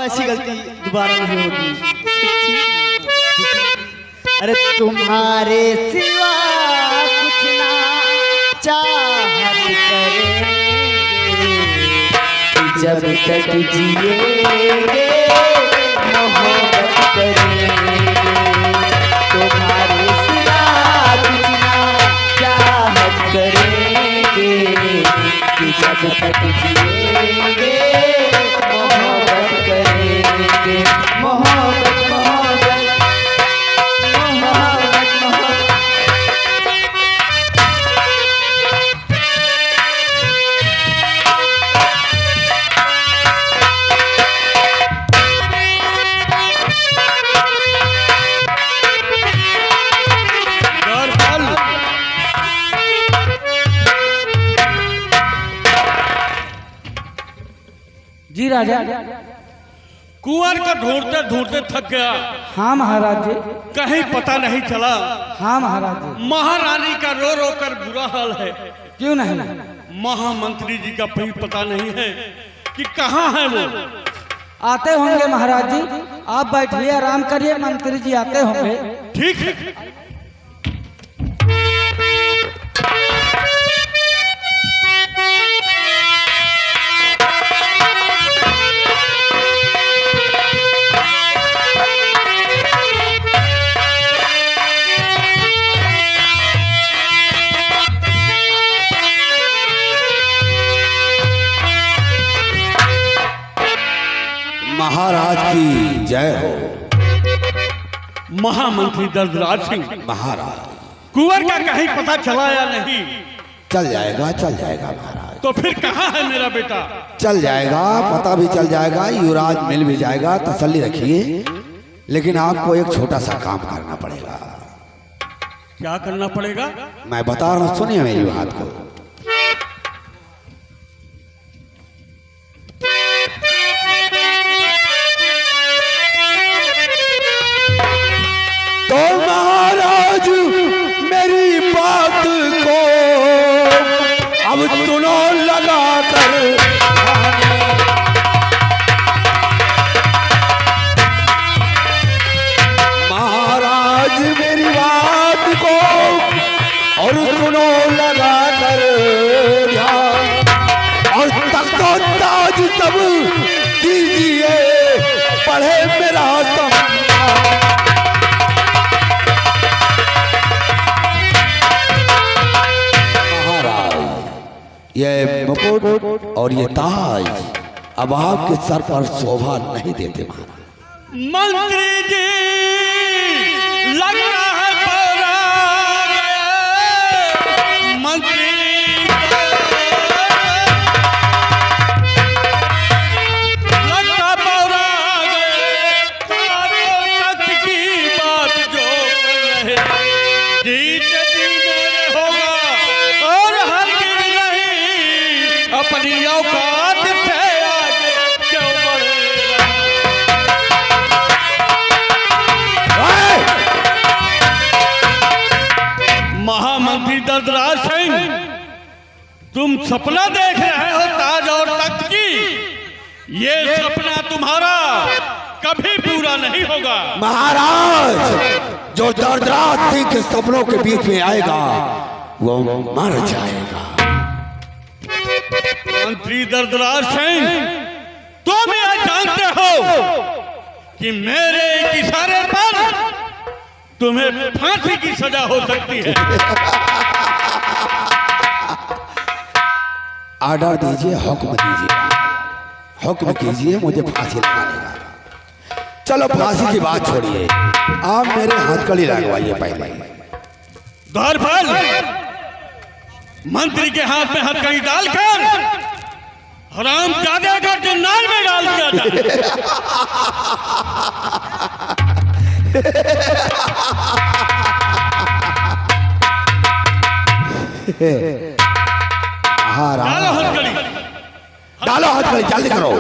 ऐसी गलती दोबारा नहीं होगी। अरे तुम्हारे सिवा कुछ ना चाहत करेंगे, जब तक जिएंगे मोहब्बत करेंगे। तुम्हारे सिवा कुछ ना चाहत करेंगे, जब तक जिएंगे मोहब्बत करेंगे। मोहब्बत मोहब्बत मोहब्बत मोहब्बत। जी राजा। कुंवर को ढूंढते ढूंढते थक गया। हाँ महाराज जी। कहीं पता नहीं चला। हाँ महाराज जी। महारानी का रो रो कर बुरा हाल है। क्यों नहीं? महामंत्री जी का भी पता नहीं है कि कहाँ है वो। आते होंगे महाराज जी, आप बैठिए आराम करिए, मंत्री जी आते होंगे। ठीक है। महाराज की जय हो। महामंत्री दर्दराज सिंह। महाराज कुंवर का कहीं पता चला या नहीं? चल जाएगा महाराज। तो फिर कहाँ है मेरा बेटा? चल जाएगा, पता भी चल जाएगा, युवराज मिल भी जाएगा, तसल्ली रखिए। लेकिन आपको एक छोटा सा काम करना पड़ेगा। क्या करना पड़ेगा? मैं बता रहा हूँ, सुनिए मेरी बात को। तो महाराज मेरी बात को अब सुनो लगा कर। महाराज मेरी बात को और सुनो लगा कर ध्यान, और तख्तो ताज सब दीजिए, पढ़े मेरा ये मुकुट और ये ताज अब आपके सर पर शोभा नहीं देते महाराज। मंत्री जी लग रहा है पौरा गया। मंत्री लगता पौरा गया। तक की बात जो कर रहे जीते जी मेरे होगा, और हर अपनी औकात से आगे क्यों बढ़े। महामंत्री दर्दराज सिंह, तुम सपना देख रहे हो ताज और तख्त की। ये सपना तुम्हारा कभी पूरा नहीं होगा। महाराज जो दर्दराज सिंह के सपनों के बीच में आएगा वो मर जाएगा। मंत्री दर्दराज सिंह, तुम यह जानते हो कि मेरे एक इशारे पर तुम्हें फांसी की सजा हो सकती है। ऑर्डर दीजिए, हुक्म दीजिए, हुक्म कीजिए, मुझे फांसी लगाने का। चलो फांसी की बात छोड़िए, आप मेरे हथकड़ी लगवाइए पहले। द्वारपाल, मंत्री के हाथ में हथकड़ी डालकर हराम जादे का जन्नाल में डाल दिया जाए। डालो हथकड़ी, डालो हथकड़ी, जल्दी करो।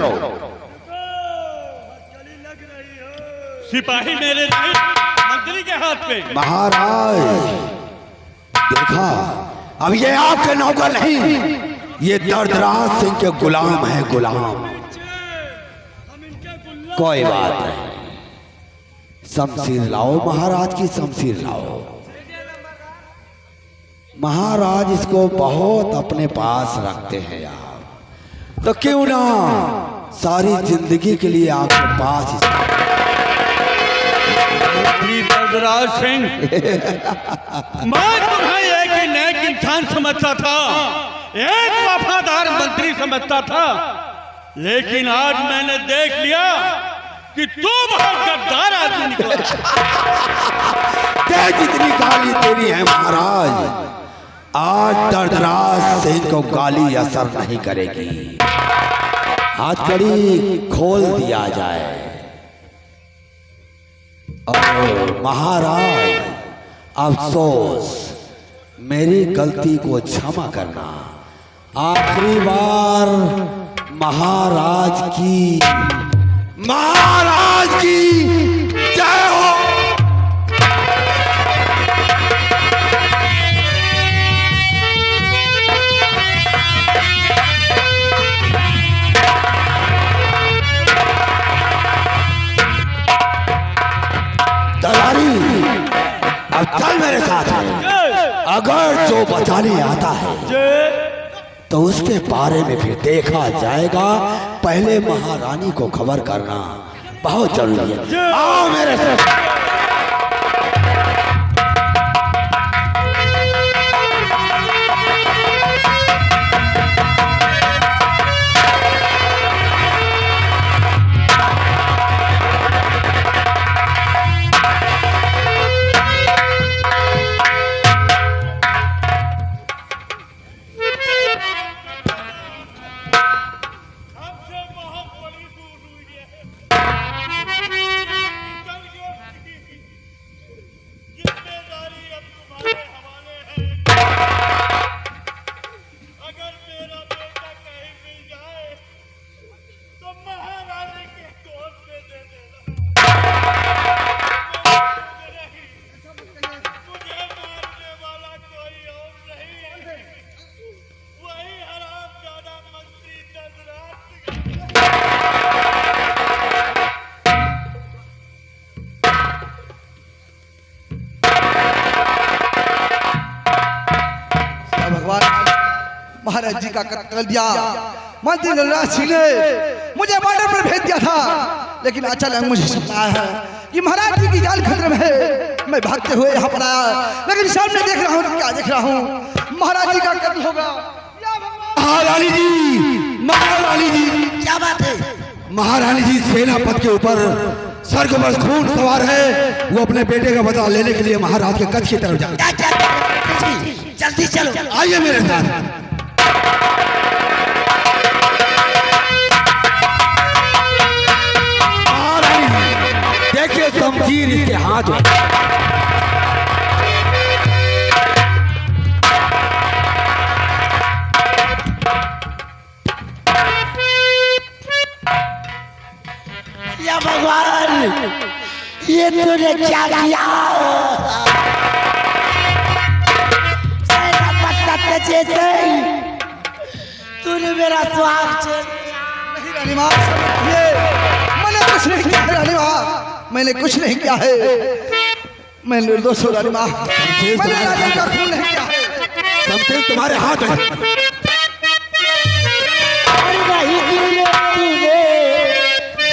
सिपाही मेरे मंत्री के हाथ में। महाराज देखा, अब ये आपके नौकर नहीं, ये दर्दराज सिंह के गुलाम है, गुलाम। हम इनके कोई बात नहीं, शमशीर लाओ, महाराज की शमशीर लाओ। महाराज इसको बहुत अपने पास रखते हैं यार, तो क्यों ना सारी जिंदगी के लिए आपके पास मंत्री दर्दराज सिंह, मैं तुम्हें एक ही नेक इंसान समझता था, एक वफादार मंत्री समझता था, लेकिन आज मैंने देख लिया कि तू बहुत गद्दार आदमी निकला। जितनी गाली तेरी है महाराज, आज दर्दराज सिंह को गाली असर नहीं करेगी। हथकड़ी खोल दिया जाए और महाराज अफसोस, मेरी गलती को क्षमा करना। आखिरी बार महाराज की जय हो। दलारी, अब चल मेरे साथ है। अगर जो बचाने आता है तो उसके बारे में फिर देखा जाएगा, पहले महारानी को खबर करना बहुत जरूरी है। आओ मेरे साथ। महाराज जी का कत्ल कर दिया। मंत्री दर्दराज सिंह ने मुझे बॉर्डर पर भेज दिया था, लेकिन अचानक मुझे सपना आया है कि महाराज जी की जान खतरे में है। मैं भागते हुए यहाँ पर आया, लेकिन सामने देख रहा हूँ, क्या देख रहा हूँ, महाराज जी का कत्ल होगा। महारानी जी, महारानी जी, क्या बात है? महारानी जी सेनापति के ऊपर सर के ऊपर खून सवार है। वो अपने बेटे का बदला लेने के लिए महाराज के कच्छ की तरफ जा। जल्दी चलो, आइए मेरे साथ। देखिए शमशीर इसके हाथ में। या भगवान, ये तूने क्या किया? तूने मेरा स्वागत नहीं। रानी माँ, मैंने कुछ नहीं किया है। रानी माँ, मैंने कुछ नहीं किया है। मैं निर्दोष हूँ रानी माँ, मैंने राजा का खून नहीं किया है। शमशीर तुम्हारे हाथ में। नहीं तूने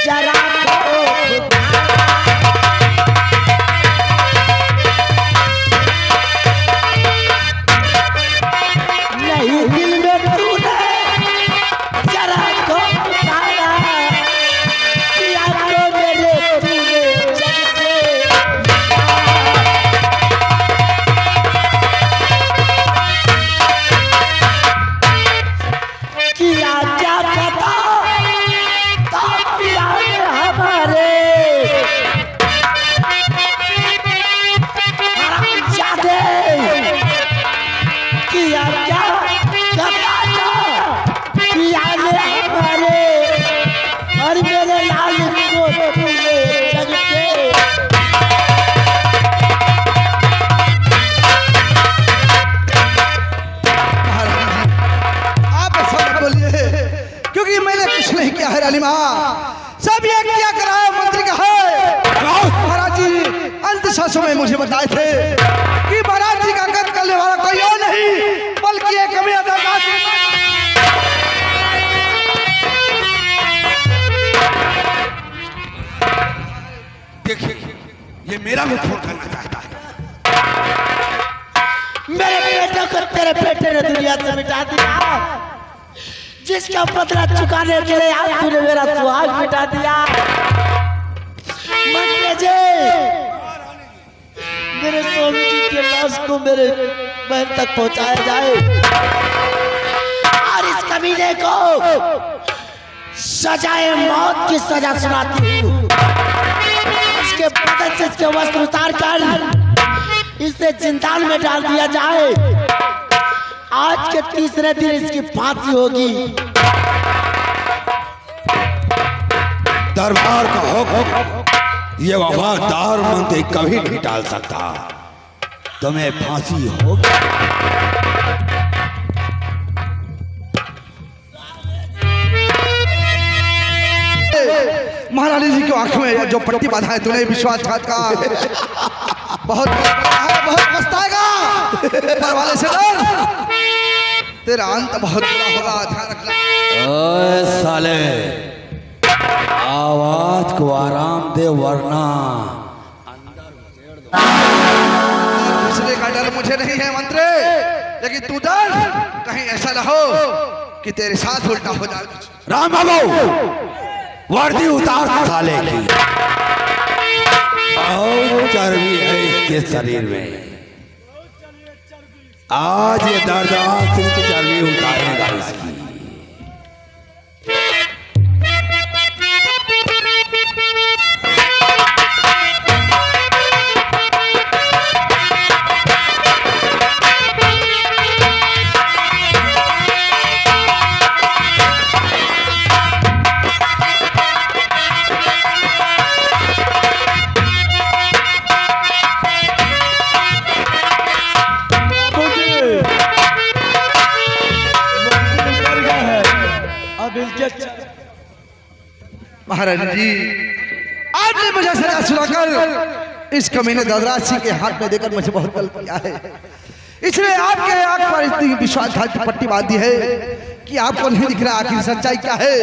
जरा नहीं दिल में तूने जरा को पुकारा, किया तो मेरे तूने जग से किया क्या पता मुझे बताए थे कि महाराज जी का कत्ल करने वाला कोई और नहीं बल्कि एक कमिया दरगाह देखिए ये मेरा मुंह खोल करना चाहता है। मेरे बेटे को तेरे बेटे ने दुनिया से मिटा दिया, जिसका बदला चुकाने के लिए आज तूने मेरा सुहाग मिटा दिया। मंत्री जी, मेरे स्वामी जी के लाश को मेरे महल तक पहुंचाया जाए और इस कमीने को सजाए मौत की सजा सुनाती हूँ। इसके बदन से इसके वस्त्र उतार कर इसे जिंदान में डाल दिया जाए। आज के तीसरे दिन इसकी फांसी होगी। दरबार का हुक्म ये वफादार मंत्री कभी नहीं टाल सकता। तुम्हें फांसी होगी। महारानी जी की आंख में जो पट्टी बांधा है तूने विश्वासघात का बहुत पछताएगा। ऊपर वाले से डर, तेरा अंत बहुत बुरा होगा, ध्यान रखना। ओए साले, आवाज को आराम दे वरना घुसने का डर मुझे नहीं है मंत्री, लेकिन तू डर कहीं ऐसा ना हो कि तेरे साथ उल्टा हो जाए। राम बाबू, वर्दी उतार साले की। बहुत चर्बी है इसके शरीर में। आज ये दर्द सिर्फ चर्बी उतारेगा इसकी। महाराज जी, आपने मुझे सजा सुनाकर इस कमीने ददराज सिंह के हाथ में देकर मुझे बहुत गलत किया है। इसलिए आपके आंख पर इतनी विश्वासघात की पट्टी बांधी है कि आपको नहीं दिख रहा आखिर सच्चाई क्या है।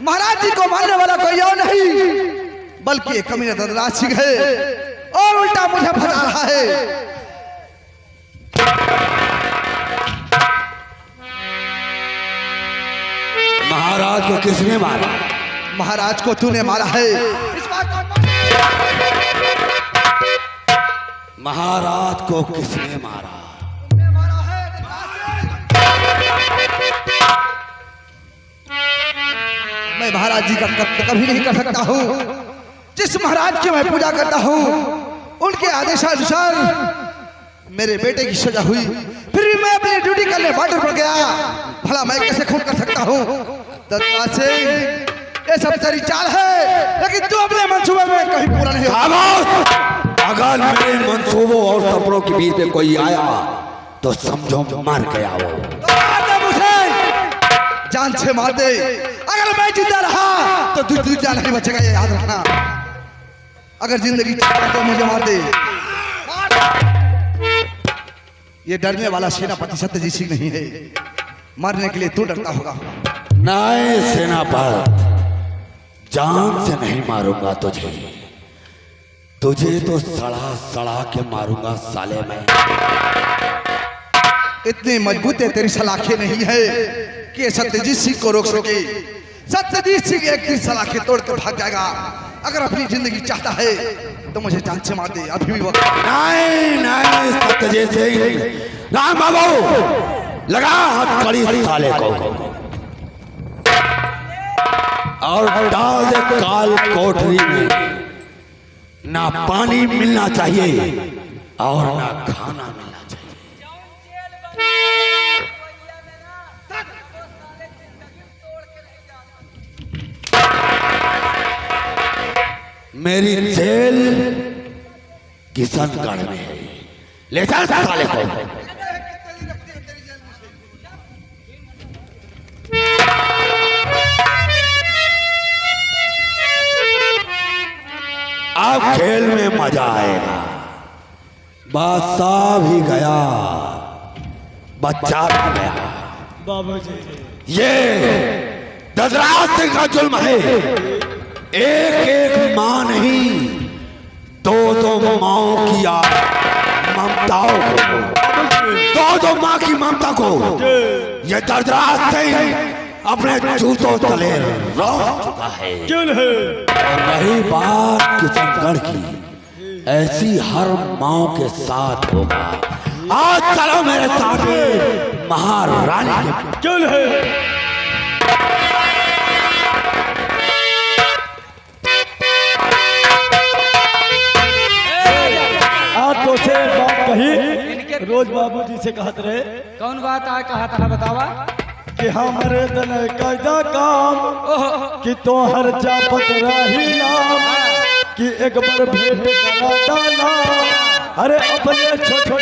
महाराज जी को मारने वाला कोई और नहीं बल्कि एक कमीने ददराज सिंह है और उल्टा मुझे फंसा रहा है। महाराज को किसने मारा? महाराज को तूने मारा है। इस बात को महाराज को किसने मारा? मैं महाराज जी का कत्ल कभी नहीं कर सकता हूँ। जिस महाराज की मैं पूजा करता हूँ उनके आदेशानुसार मेरे बेटे की सजा हुई, फिर भी मैं अपनी ड्यूटी करने बॉर्डर पर गया। भला मैं कैसे खून कर सकता हूँ? दत्ता सिंह, ये सब तेरी चाल है, लेकिन तू अपने मंसूबे में कहीं पूरा नहीं होगा। अगर मेरे मंसूबों और सपनों के बीच में कोई आया तो समझो मर गया वो। तो मुझे जान से मार दे। अगर मैं जिंदा रहा तो तू जान नहीं बचेगा, ये याद रखना। अगर जिंदगी चाहता तो मुझे मार दे। ये डरने वाला सेनापति सत्यजीत सिंह नहीं है, मरने के लिए तू डरता होगा। नहीं सेनापति, जान से नहीं मारूंगा तुझे, तुझे तो सड़ा सड़ा के मारूंगा साले मैं। इतनी मजबूत है तेरी सलाखें नहीं है कि ये सत्यजीत सिंह को रोक सके। सत्यजीत सिंह एक दिन सलाखें तोड़ कर भाग जाएगा। अगर अपनी जिंदगी चाहता है तो मुझे जान से मार दे, अभी भी वक्त। नहीं नहीं सत्यजीत सिंह, राम बाबू लगा हाथ कड़ी साले को और डाल दे काल कोठरी में। ना पानी मिलना चाहिए और ना खाना मिलना चाहिए। मेरी जेल किशनगढ़ में है, ले चल साले को। अब खेल में मजा आएगा। बादशाह भी गया, बच्चा भी गया। बाबूजी ये ददराज सिंह का जुल्म है। एक एक माँ नहीं, दो दो माओं की ममताओं को, दो दो माँ की ममता को ये ददराज सिंह अपने जूतों तले रौंद चुका है। और रही बात किशनगढ़ की, ऐसी हर माँ के साथ होगा। आज चलो मेरे साथ महारानी के चल है। आप तो से बात कही, रोज बाबूजी से कहत रहे कौन बात आ कहा था बतावा। कि हमरे दन कैदा काम कि तोहर जापत रही नाम कि एक बार भेंट करा दाना। अरे अपने छोटी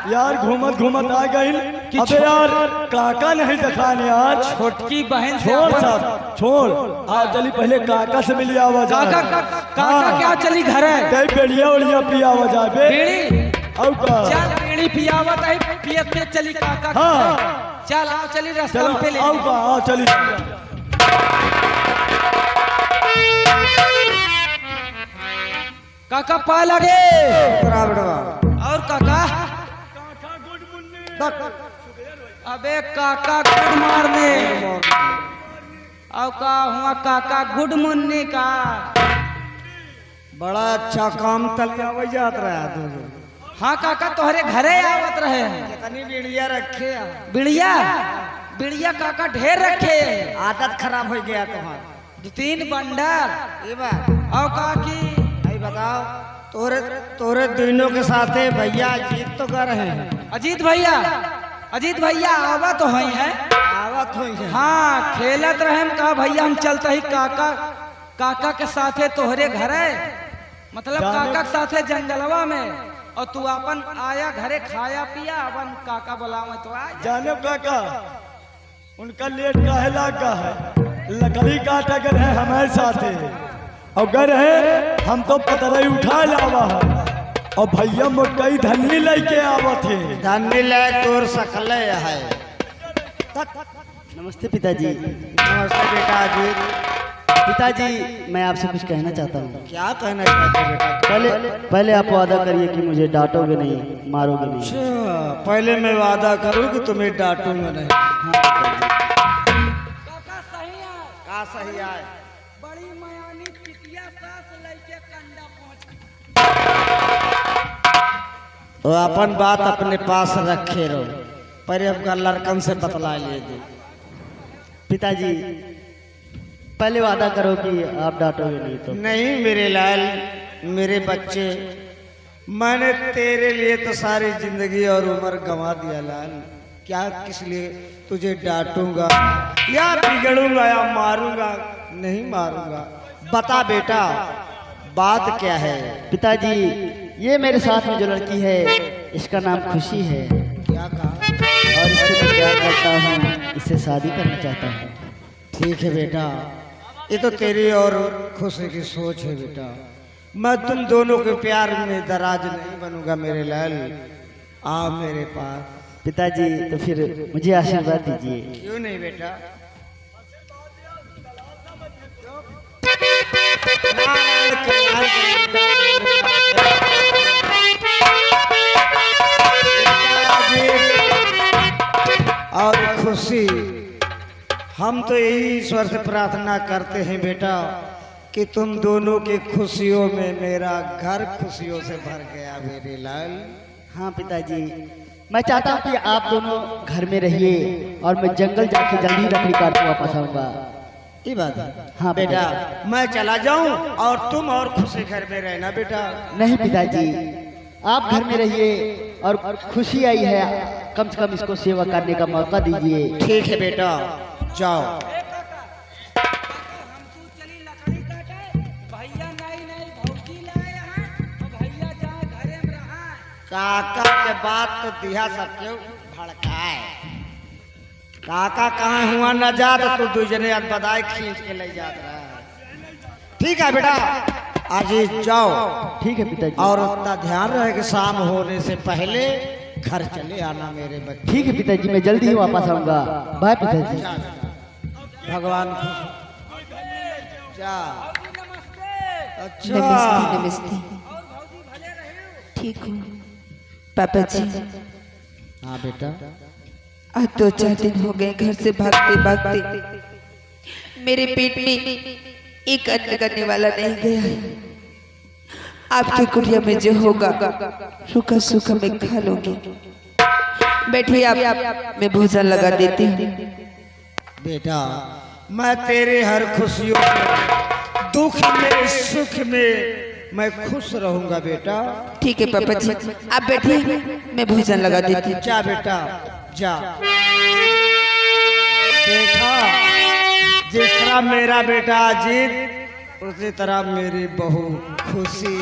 यार घूमत घूमत आ गई। अबे यार काका नहीं दिखाने यार, छोटकी बहन से छोड़ साहब छोड़। आ चली पहले काका से मिली आवाज। काका काका क्या चली घर है? कई बेड़िया उड़िया पिया आवाज बे बीड़ी और का चल बीड़ी पियावत है, पियत में चली काका। हाँ चल आओ चली रास्ता चलो पे ले। और का आ चली। काका पा लगे और काका। अबे काका गुड मारने और का हुआ काका गुड मुन्नी का। बड़ा अच्छा काम तलिया वही जात रहा है। हाँ काका तोहरे घरे आवत रहे हैं। कितनी बीड़िया रखे हैं? बिड़िया बिड़िया काका ढेर रखे। आदत खराब हो गया तुम्हारा। 2-3 बंडल ये बात और का की भाई बताओ, तोरे तीनों के साथ भैया जीत तो कर रहे हैं। अजीत भैया आवा तो हई है। आवत हुई है। हाँ खेलत रहे हम। कहा भैया हम चलते ही काका के साथे तोहरे घरे, मतलब काका के साथे जंगलवा में। और तू अपन आया घरे खाया पिया, अपन काका बुलावे तो आ। जाने काका उनका लेट काहे लागा है, लकड़ी काट अगर है हमारे साथ और गर है हम तो पतरई उठा लावा है। और भैया मोटकई धन्नी लेके आवत है। धन्नी ले तोर सकल है। नमस्ते पिताजी। नमस्ते बेटा जी। पिताजी मैं आपसे कुछ कहना चाहता हूँ। क्या कहना चाहते हो बेटा? पहले आप वादा करिए कि मुझे डांटोगे नहीं, मारोगे नहीं। अच्छा, पहले मैं वादा करूँ कि तुम्हें डांटूंगा नहीं। काका सही है। का सही आए? बड़ी मयानी पिटिया सास लेके कंडा पहुंच। तो अपन बात अपने पास रखे रहो। पहले अपना लड़कन से बतला लीजिए। पिताजी पहले वादा करो कि आप डांटोगे नहीं तो। नहीं मेरे लाल, मेरे बच्चे, मैंने तेरे लिए तो सारी जिंदगी और उम्र गंवा दिया लाल। क्या किस लिए तुझे डांटूंगा या बिगड़ूंगा या मारूंगा? नहीं मारूंगा। बता बेटा बात क्या है? पिताजी ये मेरे साथ में जो लड़की है इसका नाम खुशी है क्या कहा? और इससे मैं प्यार करता हूँ, इससे शादी करना चाहता हूँ। ठीक है बेटा, ये तो तेरी और खुशी की सोच है बेटा। मैं तुम दोनों के प्यार में दराज नहीं बनूंगा मेरे लाल। आ मेरे पास। पिताजी तो फिर मुझे आशीर्वाद दीजिए। क्यों नहीं बेटा? और खुशी, हम तो यही ईश्वर से प्रार्थना करते हैं बेटा कि तुम दोनों की खुशियों में मेरा घर खुशियों से भर गया मेरे लाल। हाँ पिताजी मैं चाहता हूँ कि आप दोनों घर में रहिए और मैं जंगल जाके जल्दी लकड़ी काट के वापस आऊँगा। ये बात है। हाँ बेटा मैं चला जाऊं और तुम और खुशी घर में रहना बेटा। नहीं पिताजी आप घर में रहिए और खुशी आई है, कम से कम इसको सेवा करने का मौका दीजिए। ठीक है बेटा, जाओ। ए काका, काका हम तू चली लकड़ी काटे, भैया नहीं नहीं भौजी लाए यहाँ, और भैया जाए घरे में रहा। काका के बात तो दिया सब क्यों भड़काए। काका कहाँ हुआ न जा तो तू दूसरे बदाई खींच के ले जात रहा। ठीक है बेटा, आज ही जाओ। ठीक है पिताजी। और उतना ध्यान रहे कि शाम होने से पहले घर चले आना मेरे बच्चे। ठीक है पिताजी, मैं जल्दी ही वापस आऊंगा। बाय पिताजी। भगवान खुश जा। नमस्ते। अच्छा नमस्ते नमस्ते। ठीक हूँ पापा जी। हाँ बेटा, आज 2-4 दिन हो गए घर से भागते भागते मेरे पेट में एक अन्न करने वाला नहीं गया है। आपकी कुटिया में जो होगा सूखा सूखा मैं खा लूंगी। बैठिए आप, मैं भोजन लगा देती हूँ। बेटा मैं तेरे हर खुशियों में, दुख में, सुख में मैं खुश रहूंगा बेटा। ठीक है पापा जी, आप बैठिए, मैं भोजन लगा देती हूँ। जा बेटा जा। देखा, जिस तरह मेरा बेटा अजीत, उसी तरह मेरी बहू खुशी।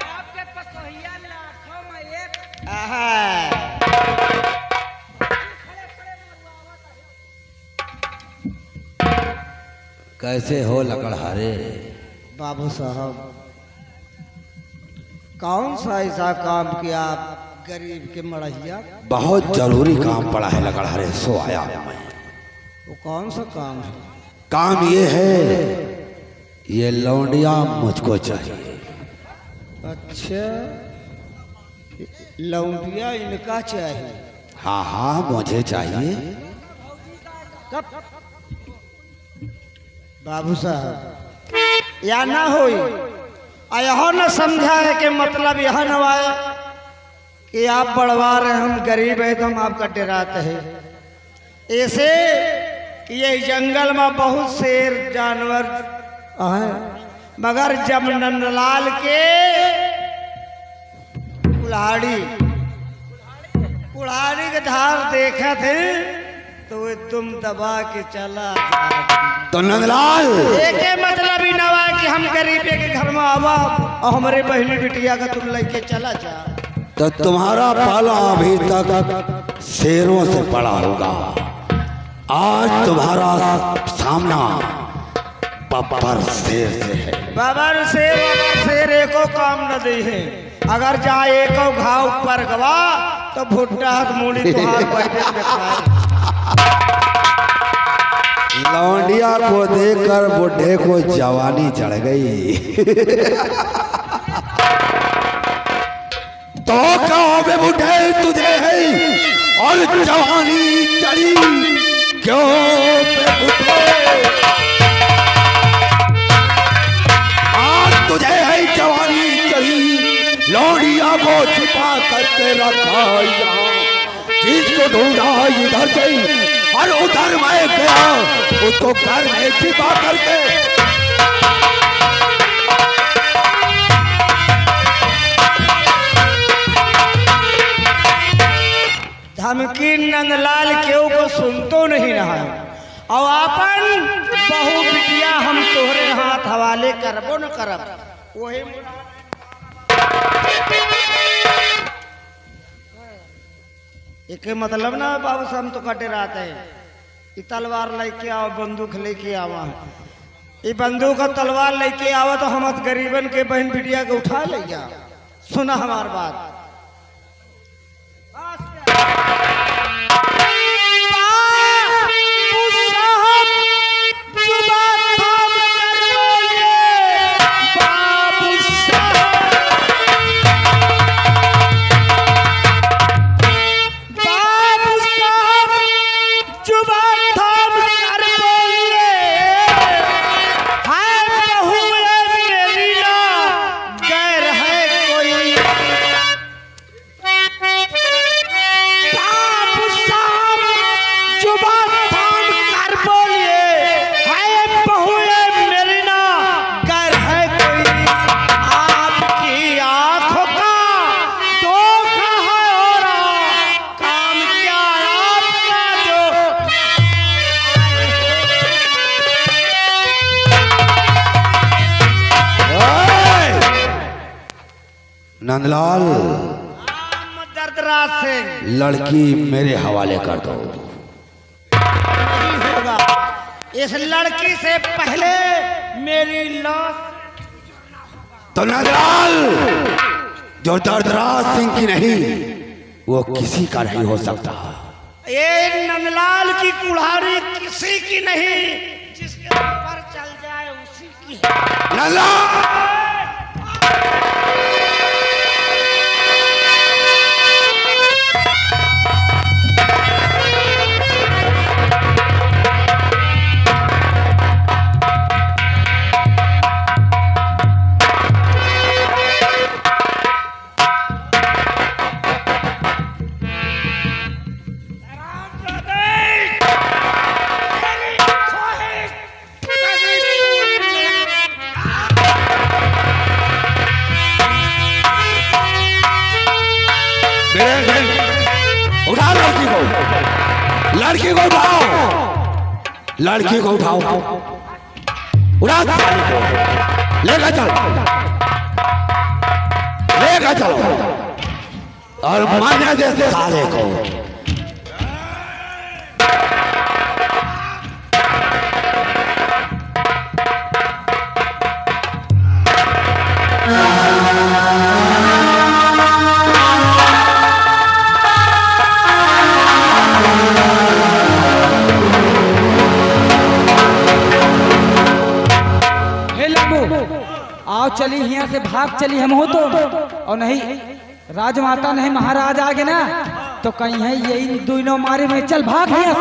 आपके पतोहिया लाखों में एक। आहा। कैसे हो लकड़हारे? बाबू साहब, कौन सा ऐसा काम किया आप गरीब के मड़हिया? बहुत जरूरी काम पड़ा है लकड़हारे, सो आया हूं मैं। वो कौन सा काम है? काम ये है, ये लौंडिया मुझको चाहिए। अच्छा, लौंडिया इनका चाहिए? हाँ हाँ मुझे चाहिए। बाबू साहब, या ना होई, यह न समझा है कि मतलब यह न आए कि आप बड़वा रहे, हम गरीब है तो हम आपका डराते हैं। ऐसे कि ये जंगल में बहुत शेर जानवर हैं, मगर जब नंदलाल के कुल्हाड़ी के धार देखा थे तो वे तुम दबा के चला जा। तो नंदलाल, एके मतलब ही नवा कि हम गरीबे के घर में आवा और हमारे बहनी बिटिया का तुम लेके चला जा। तो तुम्हारा पाला अभी तक शेरों से पड़ा होगा, आज तुम्हारा सामना बब्बर शेर से है। बाबर शेर एको काम न दे है। अगर जा एको घाव पर गवा तो भुट्टा हाथ मूड़ी तुहार बैठे में खाए। लौंडिया को देखकर बुढ़े को जवानी चढ़ गई। तो कहो बे बुढ़े तुझे है और जवानी चढ़ी क्यों बे बुढ़े? आज तुझे है जवानी चढ़ी, लौंडिया को छिपा करके रखा यहाँ, जिसको ढूंढा इधर से और उधर मैं गया, उसको घर में छिपा करके। धमकी नंदलाल केहू को सुनतो नहीं रहा, और अपन बहु बिटिया हम तोहरे हाथ हवाले करबो न करब। वही एक मतलब ना बाबू साहब, हम तो कटे रहते हैं। ये तलवार लेके आओ, बंदूक लेके आवा, ये बंदूक और तलवार लेके आवा तो हम गरीबन के बहन बिटिया के उठा ले जा। सुना हमार बात। नंदलाल, दर्दराज सिंह, लड़की मेरे हवाले कर दो। नहीं होगा। इस लड़की से पहले मेरी लाश। तो नंदलाल, जो दर्दराज सिंह की नहीं वो किसी का नहीं हो सकता। ये नंदलाल की कुल्हाड़ी किसी की नहीं, जिसके ऊपर चल जाए उसी की है। नंदलाल, उठाओ लड़की को, लड़की को उठाओ, लड़की को उठाओ, उठा लेकर चलो, लेकर चलो और मान्य जैसे साले को। आओ चली यहाँ से भाग चली हम हो तो, और नहीं राजमाता नहीं महाराज आगे ना तो कहीं है यही दोनों मारे में। चल भाग यहाँ से।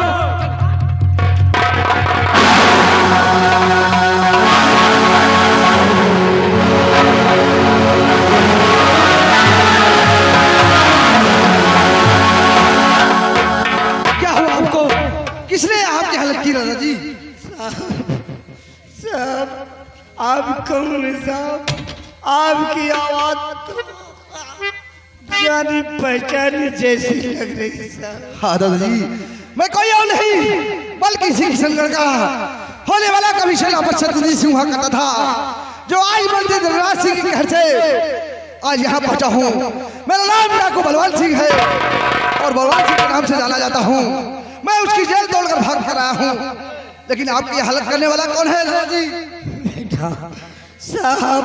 क्या हुआ आपको? किसने आपकी हालत की राजा जी? साहब आप कौन है साहब? आपकी आवाज तो जानी पहचानी जैसी लग रही साहब। हाँ दादाजी, मैं कोई और नहीं बल्कि सिंह किशनगढ़ का होने वाला कमिश्नर शत्रुघ्न सिंह हुआ करता था, जो आज मंत्री दर्दराज सिंह के घर से आज यहाँ पहुँचा हूँ। मेरा नाम डाकू बलवान सिंह है और बलवान सिंह के नाम से जाना जाता हूँ। मैं उसकी जेल तोड़कर भाग कर आया हूँ, लेकिन आपकी हालत करने वाला कौन है दादाजी? साहब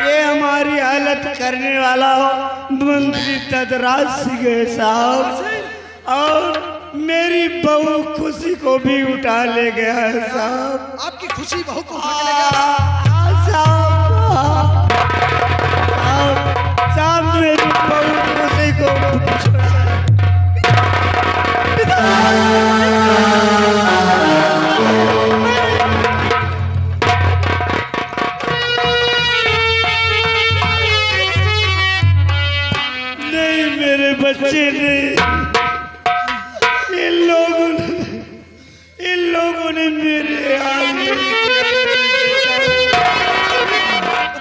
ये हमारी हालत करने वाला मंत्री दर्दराज सिंह है साहब, और मेरी बहू खुशी को भी उठा ले गया है साहब। आपकी खुशी बहू को उठा के ले गया? साहब मेरी बहू खुशी को बच्चे ने इन लोगों ने मेरे हाल में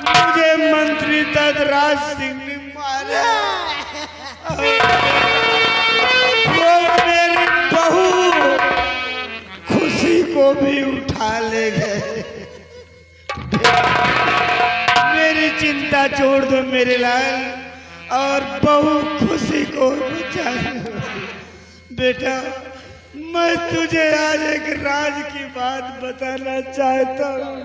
मुझे मंत्री दर्दराज सिंह ने मारा। वो मेरी बहू खुशी को भी उठा ले गए। मेरी चिंता छोड़ दो मेरे लाल, और बहू खुशी को बचा। बेटा मैं तुझे आज एक राज की बात बताना चाहता हूँ।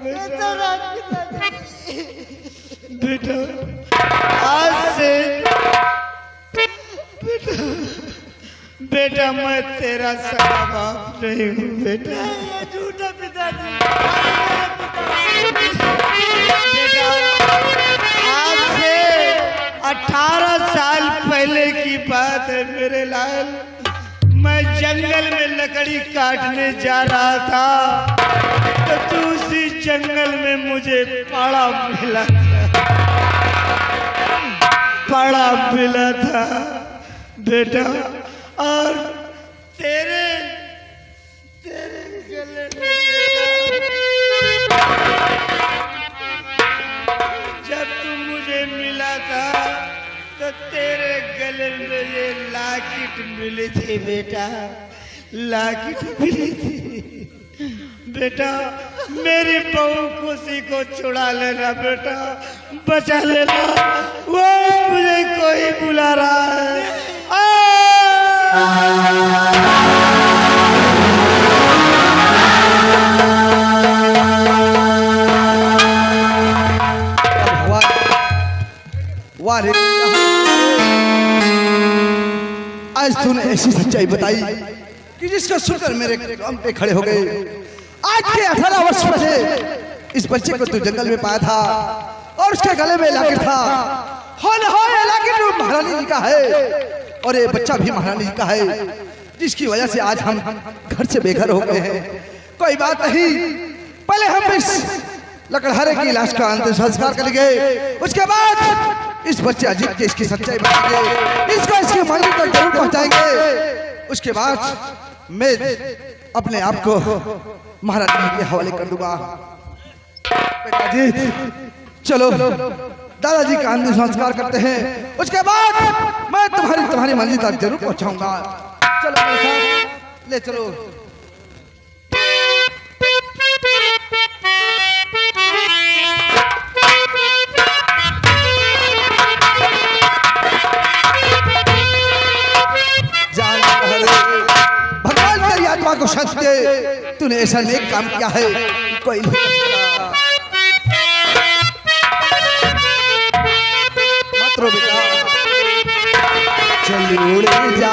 बेटा आज से बेटा मैं तेरा सगा बाप नहीं हूँ। बेटा झूठा पिताजी। बेटा आज से 18 साल पहले की बात है मेरे लाल। मैं जंगल में लकड़ी काटने जा रहा था तो तू उसी जंगल में मुझे पड़ा मिला था बेटा, और तेरे गले में जब तू मुझे मिला था तो तेरे गले में ये लाकिट मिली थी बेटा, लाकिट मिली थी बेटा। मेरी बहू खुशी को छुड़ा लेना बेटा, बचा लेना। वो मुझे कोई बुला रहा है। वाह रे, आज तूने ऐसी सच्चाई बताई कि जिसका सुनकर मेरे काम पे खड़े हो गए। आज के 18 वर्ष पहले इस बच्चे को तू जंगल में पाया था और उसके गले में लाकर था। महारानी जी का है और ये बच्चा भी महारानी जी का है, जिसकी वजह से आज हम घर से बेघर हो गए हैं। कोई बात नहीं, पहले हम इस लकड़हारे की लाश का अंतिम संस्कार करेंगे, उसके बाद इस बच्चे अजीत के इसकी सच्चाई बताएंगे, इसको इसके मंदिर तक जरूर पहुंचाएंगे। उसके बाद मैं अपने आप को महारानी के हवाले कर दूंगा। बेटा जी चलो दादाजी का अंतिम संस्कार करते हैं, उसके बाद मैं तुम्हारी मंजिल तक जरूर पहुंचाऊंगा। चलो मेरे साथ, ले चलो। भगवान तेरी आत्मा को शांति दे, तूने ऐसा नेक काम किया है कोई नहीं कर सकता। मत रो बेटा, चल उड़ जा